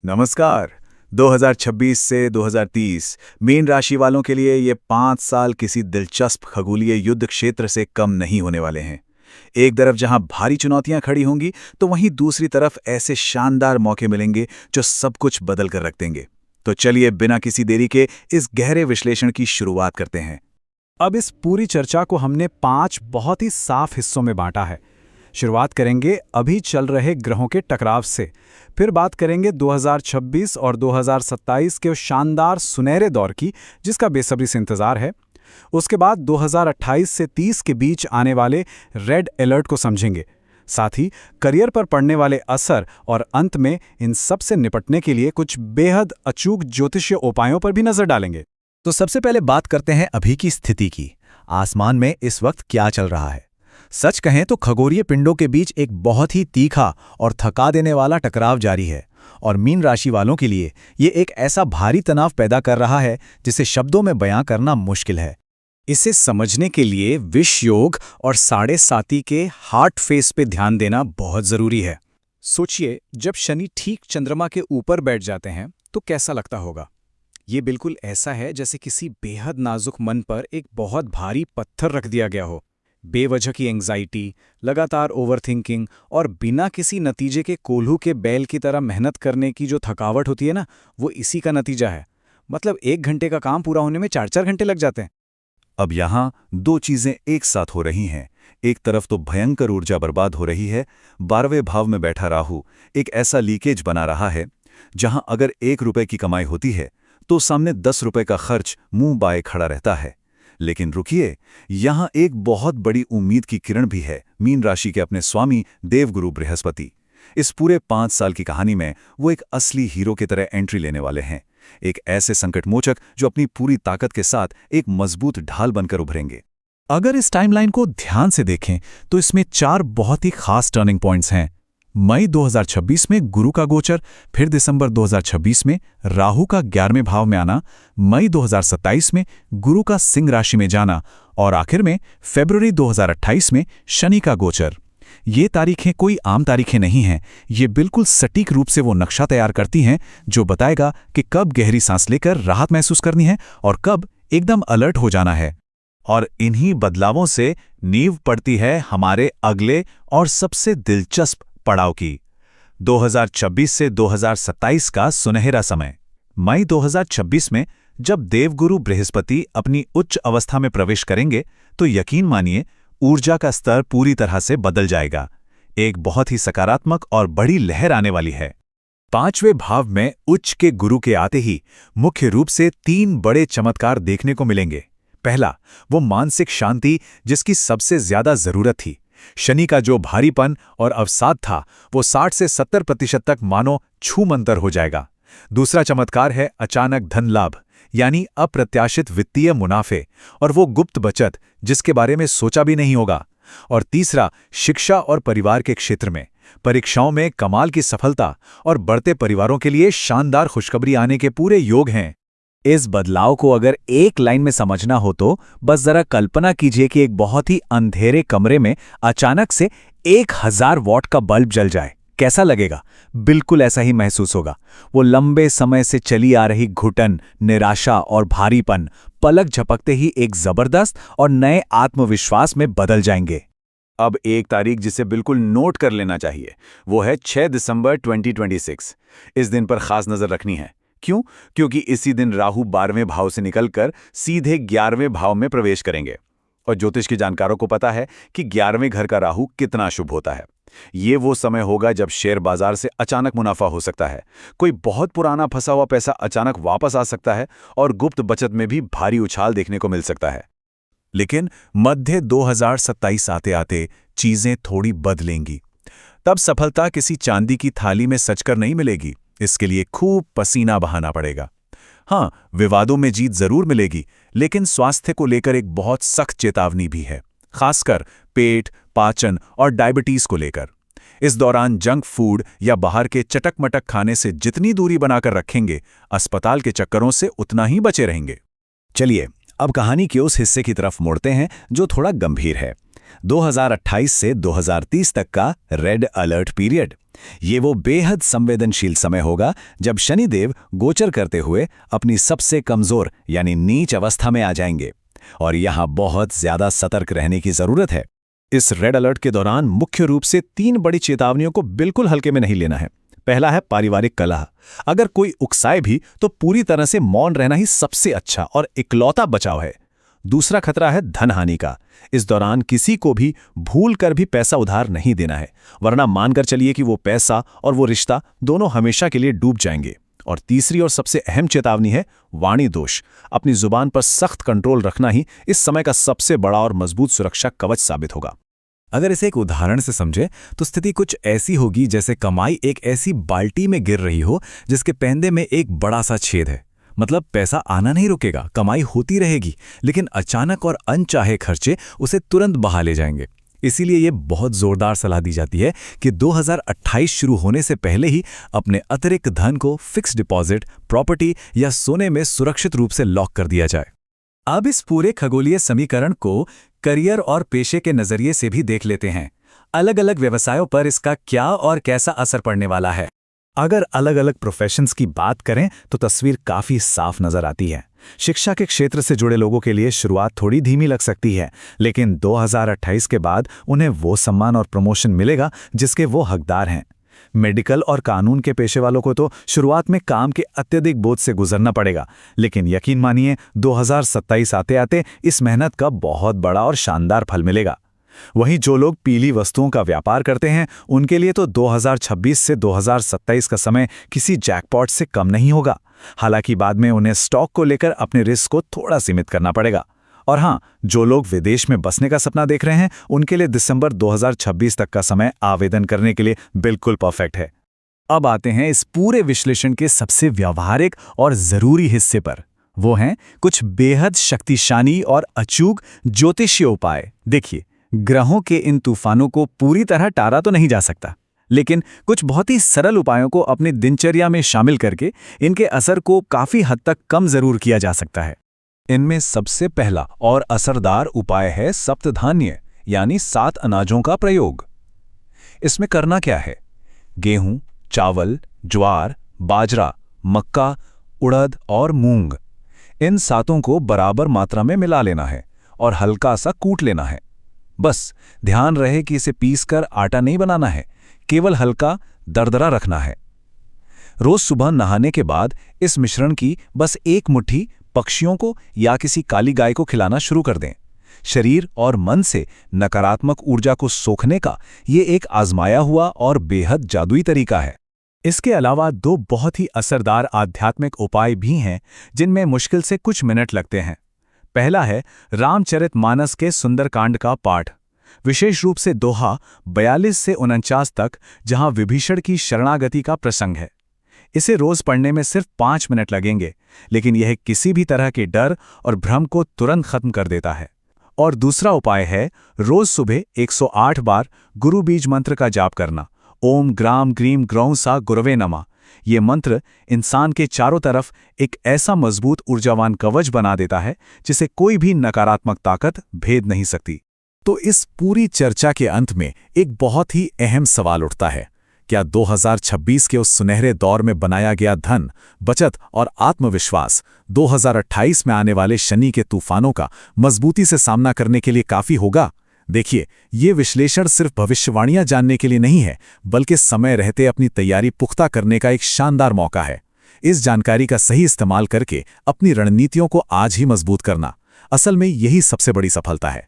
नमस्कार। 2026 से 2030 मीन राशि वालों के लिए ये 5 साल किसी दिलचस्प खगोलीय युद्ध क्षेत्र से कम नहीं होने वाले हैं। एक तरफ जहां भारी चुनौतियां खड़ी होंगी, तो वहीं दूसरी तरफ ऐसे शानदार मौके मिलेंगे जो सब कुछ बदल कर रख देंगे। तो चलिए बिना किसी देरी के इस गहरे विश्लेषण की शुरुआत करते हैं। अब इस पूरी चर्चा को हमने 5 बहुत ही साफ हिस्सों में बांटा है। शुरुआत करेंगे अभी चल रहे ग्रहों के टकराव से, फिर बात करेंगे 2026 और 2027 के उस शानदार सुनहरे दौर की जिसका बेसब्री से इंतजार है। उसके बाद 2028 से 30 के बीच आने वाले रेड अलर्ट को समझेंगे, साथ ही करियर पर पड़ने वाले असर, और अंत में इन सब से निपटने के लिए कुछ बेहद अचूक ज्योतिषीय उपायों पर भी नजर डालेंगे। तो सबसे पहले बात करते हैं अभी की स्थिति की। आसमान में इस वक्त क्या चल रहा है? सच कहें तो खगोलीय पिंडों के बीच एक बहुत ही तीखा और थका देने वाला टकराव जारी है, और मीन राशि वालों के लिए ये एक ऐसा भारी तनाव पैदा कर रहा है जिसे शब्दों में बयां करना मुश्किल है। इसे समझने के लिए विष योग और 7.5 के हार्ट फेस पे ध्यान देना बहुत जरूरी है। सोचिए, जब शनि ठीक चंद्रमा के ऊपर बैठ जाते हैं तो कैसा लगता होगा। ये बिल्कुल ऐसा है जैसे किसी बेहद नाजुक मन पर एक बहुत भारी पत्थर रख दिया गया हो। बेवजह की एंग्जाइटी, लगातार ओवरथिंकिंग और बिना किसी नतीजे के कोल्हू के बैल की तरह मेहनत करने की जो थकावट होती है ना, वो इसी का नतीजा है। मतलब 1 घंटे का काम पूरा होने में 4-4 घंटे लग जाते हैं। अब यहाँ दो चीजें एक साथ हो रही हैं। एक तरफ तो भयंकर ऊर्जा बर्बाद हो रही है। 12वें भाव में बैठा राहु एक ऐसा लीकेज बना रहा है जहां अगर 1 रुपए की कमाई होती है तो सामने 10 रुपए का खर्च मुंह बाए खड़ा रहता है। लेकिन रुकिए, यहां एक बहुत बड़ी उम्मीद की किरण भी है। मीन राशि के अपने स्वामी देवगुरु बृहस्पति इस पूरे 5 साल की कहानी में वो एक असली हीरो की तरह एंट्री लेने वाले हैं। एक ऐसे संकटमोचक जो अपनी पूरी ताकत के साथ एक मजबूत ढाल बनकर उभरेंगे। अगर इस टाइमलाइन को ध्यान से देखें तो इसमें 4 बहुत ही खास टर्निंग पॉइंट्स हैं। मई 2026 में गुरु का गोचर, फिर दिसंबर 2026 में राहु का 11वें भाव में आना, मई 2027 में गुरु का सिंह राशि में जाना, और आखिर में फरवरी 2028 में शनि का गोचर। ये तारीखें कोई आम तारीखें नहीं हैं। ये बिल्कुल सटीक रूप से वो नक्शा तैयार करती हैं जो बताएगा कि कब गहरी सांस लेकर राहत महसूस करनी है और कब एकदम अलर्ट हो जाना है। और इन्हीं बदलावों से नींव पड़ती है हमारे अगले और सबसे दिलचस्प पड़ाव की। 2026 से 2027 का सुनहरा समय। मई 2026 में जब देवगुरु बृहस्पति अपनी उच्च अवस्था में प्रवेश करेंगे तो यकीन मानिए ऊर्जा का स्तर पूरी तरह से बदल जाएगा। एक बहुत ही सकारात्मक और बड़ी लहर आने वाली है। 5वें भाव में उच्च के गुरु के आते ही मुख्य रूप से 3 बड़े चमत्कार देखने को मिलेंगे। पहला, वो मानसिक शांति जिसकी सबसे ज्यादा जरूरत थी। शनि का जो भारीपन और अवसाद था वो 60 से 70% तक मानो छूमंतर हो जाएगा। दूसरा चमत्कार है अचानक धन लाभ, यानी अप्रत्याशित वित्तीय मुनाफे और वो गुप्त बचत जिसके बारे में सोचा भी नहीं होगा। और तीसरा, शिक्षा और परिवार के क्षेत्र में परीक्षाओं में कमाल की सफलता और बढ़ते परिवारों के लिए शानदार खुशखबरी आने के पूरे योग हैं। इस बदलाव को अगर एक लाइन में समझना हो तो बस जरा कल्पना कीजिए कि एक बहुत ही अंधेरे कमरे में अचानक से 1000 वॉट का बल्ब जल जाए। कैसा लगेगा? बिल्कुल ऐसा ही महसूस होगा। वो लंबे समय से चली आ रही घुटन, निराशा और भारीपन पलक झपकते ही एक जबरदस्त और नए आत्मविश्वास में बदल जाएंगे। अब एक तारीख जिसे बिल्कुल नोट कर लेना चाहिए, वो है 6 दिसंबर 2026। इस दिन पर खास नजर रखनी है। क्यों? क्योंकि इसी दिन राहु 12वें भाव से निकलकर सीधे 11वें भाव में प्रवेश करेंगे। और ज्योतिष के जानकारों को पता है कि 11वें घर का राहु कितना शुभ होता है। ये वो समय होगा जब शेयर बाजार से अचानक मुनाफा हो सकता है, कोई बहुत पुराना फंसा हुआ पैसा अचानक वापस आ सकता है और गुप्त बचत में भी भारी उछाल देखने को मिल सकता है। लेकिन मध्य 2027 आते आते चीजें थोड़ी बदलेंगी। तब सफलता किसी चांदी की थाली में सजकर नहीं मिलेगी। इसके लिए खूब पसीना बहाना पड़ेगा। हाँ, विवादों में जीत जरूर मिलेगी, लेकिन स्वास्थ्य को लेकर एक बहुत सख्त चेतावनी भी है, खासकर पेट, पाचन और डायबिटीज को लेकर। इस दौरान जंक फूड या बाहर के चटक-मटक खाने से जितनी दूरी बनाकर रखेंगे, अस्पताल के चक्करों से उतना ही बचे रहेंगे। चलिए, अब कहानी के उस हिस्से की तरफ मुड़ते हैं जो थोड़ा गंभीर है। 2028 से 2030 तक का रेड अलर्ट पीरियड। ये वो बेहद संवेदनशील समय होगा जब शनिदेव गोचर करते हुए अपनी सबसे कमजोर यानी नीच अवस्था में आ जाएंगे, और यहां बहुत ज्यादा सतर्क रहने की जरूरत है। इस रेड अलर्ट के दौरान मुख्य रूप से 3 बड़ी चेतावनियों को बिल्कुल हल्के में नहीं लेना है। पहला है पारिवारिक कलह। अगर कोई उकसाए भी तो पूरी तरह से मौन रहना ही सबसे अच्छा और इकलौता बचाव है। दूसरा खतरा है धन हानि का। इस दौरान किसी को भी भूल कर भी पैसा उधार नहीं देना है, वरना मानकर चलिए कि वो पैसा और वो रिश्ता दोनों हमेशा के लिए डूब जाएंगे। और तीसरी और सबसे अहम चेतावनी है वाणी दोष। अपनी जुबान पर सख्त कंट्रोल रखना ही इस समय का सबसे बड़ा और मजबूत सुरक्षा कवच साबित होगा। अगर इसे एक उदाहरण से समझे तो स्थिति कुछ ऐसी होगी जैसे कमाई एक ऐसी बाल्टी में गिर रही हो जिसके पैंदे में एक बड़ा सा छेद है। मतलब पैसा आना नहीं रुकेगा, कमाई होती रहेगी, लेकिन अचानक और अनचाहे खर्चे उसे तुरंत बहा ले जाएंगे। इसीलिए ये बहुत जोरदार सलाह दी जाती है कि 2028 शुरू होने से पहले ही अपने अतिरिक्त धन को फिक्स डिपॉजिट, प्रॉपर्टी या सोने में सुरक्षित रूप से लॉक कर दिया जाए। अब इस पूरे खगोलीय समीकरण को करियर और पेशे के नजरिए से भी देख लेते हैं। अलग अलग व्यवसायों पर इसका क्या और कैसा असर पड़ने वाला है। अगर अलग अलग प्रोफेशंस की बात करें तो तस्वीर काफी साफ नजर आती है। शिक्षा के क्षेत्र से जुड़े लोगों के लिए शुरुआत थोड़ी धीमी लग सकती है, लेकिन 2028 के बाद उन्हें वो सम्मान और प्रमोशन मिलेगा जिसके वो हकदार हैं। मेडिकल और कानून के पेशे वालों को तो शुरुआत में काम के अत्यधिक बोझ से गुजरना पड़ेगा, लेकिन यकीन मानिए 2027 आते आते इस मेहनत का बहुत बड़ा और शानदार फल मिलेगा। वहीं जो लोग पीली वस्तुओं का व्यापार करते हैं उनके लिए तो 2026 से 2027 का समय किसी जैकपॉट से कम नहीं होगा। हालांकि बाद में उन्हें स्टॉक को लेकर अपने रिस्क को थोड़ा सीमित करना पड़ेगा। और हाँ, जो लोग विदेश में बसने का सपना देख रहे हैं उनके लिए दिसंबर 2026 तक का समय आवेदन करने के लिए बिल्कुल परफेक्ट है। अब आते हैं इस पूरे विश्लेषण के सबसे व्यावहारिक और जरूरी हिस्से पर। वो हैं कुछ बेहद शक्तिशाली और अचूक ज्योतिषीय उपाय। देखिए, ग्रहों के इन तूफानों को पूरी तरह टारा तो नहीं जा सकता, लेकिन कुछ बहुत ही सरल उपायों को अपनी दिनचर्या में शामिल करके इनके असर को काफी हद तक कम जरूर किया जा सकता है। इनमें सबसे पहला और असरदार उपाय है सप्तधान्य यानी 7 अनाजों का प्रयोग। इसमें करना क्या है? गेहूं, चावल, ज्वार, बाजरा, मक्का, उड़द और मूंग, इन 7 को बराबर मात्रा में मिला लेना है और हल्का सा कूट लेना है। बस ध्यान रहे कि इसे पीसकर आटा नहीं बनाना है, केवल हल्का दरदरा रखना है। रोज सुबह नहाने के बाद इस मिश्रण की बस 1 मुट्ठी पक्षियों को या किसी काली गाय को खिलाना शुरू कर दें। शरीर और मन से नकारात्मक ऊर्जा को सोखने का ये एक आजमाया हुआ और बेहद जादुई तरीका है। इसके अलावा 2 बहुत ही असरदार आध्यात्मिक उपाय भी हैं जिनमें मुश्किल से कुछ मिनट लगते हैं। पहला है रामचरितमानस के सुंदरकांड का पाठ, विशेष रूप से दोहा 42 से 49 तक, जहां विभीषण की शरणागति का प्रसंग है। इसे रोज पढ़ने में सिर्फ 5 मिनट लगेंगे, लेकिन यह किसी भी तरह के डर और भ्रम को तुरंत खत्म कर देता है। और दूसरा उपाय है रोज सुबह 108 बार गुरु बीज मंत्र का जाप करना। ओम ग्राम ग्रीम ग्रौं सा गुरवे नमः। ये मंत्र इंसान के चारों तरफ एक ऐसा मजबूत ऊर्जावान कवच बना देता है जिसे कोई भी नकारात्मक ताकत भेद नहीं सकती। तो इस पूरी चर्चा के अंत में एक बहुत ही अहम सवाल उठता है, क्या 2026 के उस सुनहरे दौर में बनाया गया धन, बचत और आत्मविश्वास 2028 में आने वाले शनि के तूफानों का मजबूती से सामना करने के लिए काफी होगा? देखिए, ये विश्लेषण सिर्फ भविष्यवाणियां जानने के लिए नहीं है, बल्कि समय रहते अपनी तैयारी पुख्ता करने का एक शानदार मौका है। इस जानकारी का सही इस्तेमाल करके अपनी रणनीतियों को आज ही मजबूत करना, असल में यही सबसे बड़ी सफलता है।